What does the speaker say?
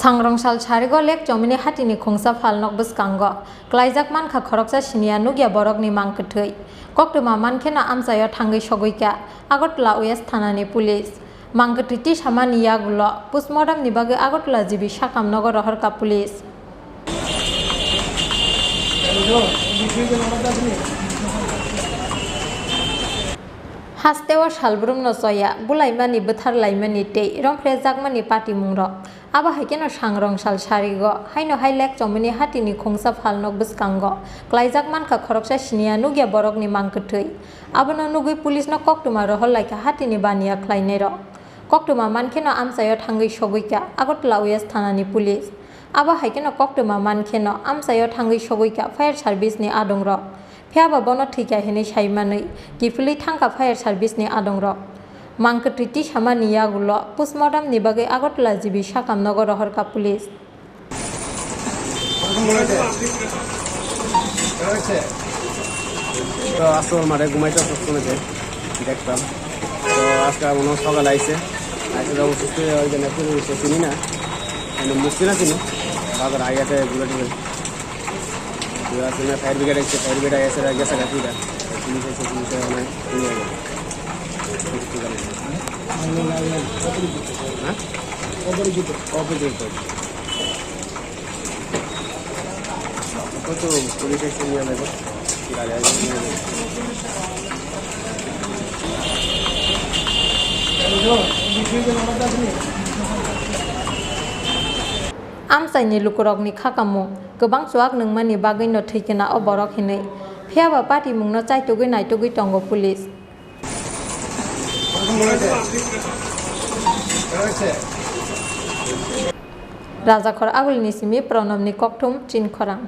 सांग्रंसाल सारिगो lake Chowmuhani Hatini Khongsa Phalnok Bwskango Kwlaijak Mankha Khoroksa Siniya Nukya Borokni Mangkwthowi Koktwma Mankheno amsayo thangui sogoika Agortala West Thanani Police Mangkwthowi Siniya gulo postmortem ni bagui Agortala jibi Sakamnogor Rohorka Police Hastewa Shalbrum no soya bulaimani butharlaimani tei rongfrejakmani pati mungrok aba haikeno sangrong sal sarigo haino hailek Chowmuhani Hatini Khongsa Phalnok Bwskango Kwlaijak Mankha Khoroksa Siniya Nukya Borokni Mangkwthowi abono nugui police no koktwma rohorlaika Hatini baniya khlainai rok koktwma mankheno amsayo thangui sogoika Agortala West Thanani Police aba haikeno koktwma mankheno amsayo thangui sogoika fire service ni adongrok Phiaba bono thika hini saimanui kifuli thangka fire service ni adongrok Mangkwthowi Siniya gulo postmortem ni bagui Agortala jibi Sakamnogor Rohorka Police তো আসল মাঠে ঘুমাইতে শুনেছে দেখতাম তো আজকে মনে হয় সকাল আইসে আইসে অবস্থিত ওইখানে পুলিশে চিনি না মুসি না চিনি বাবার আগাতে বুলেট আসলে ফায়ার ব্রিগেড এসে ফায়ার ব্রিগেড এসে গেছে গাড়িটা পুলিশ এসে পুলিশে অনেক নিয়ে গেল কত পুলিশ এসে নিয়ে যাবে Amsaini lukurokni khakamu gobang chuak nungmani bagui no thikena o borok hinui phiaba party mungno chaitugui naitugui tongo police Rajakhor agulni simi pranamni kokthum chin Khorang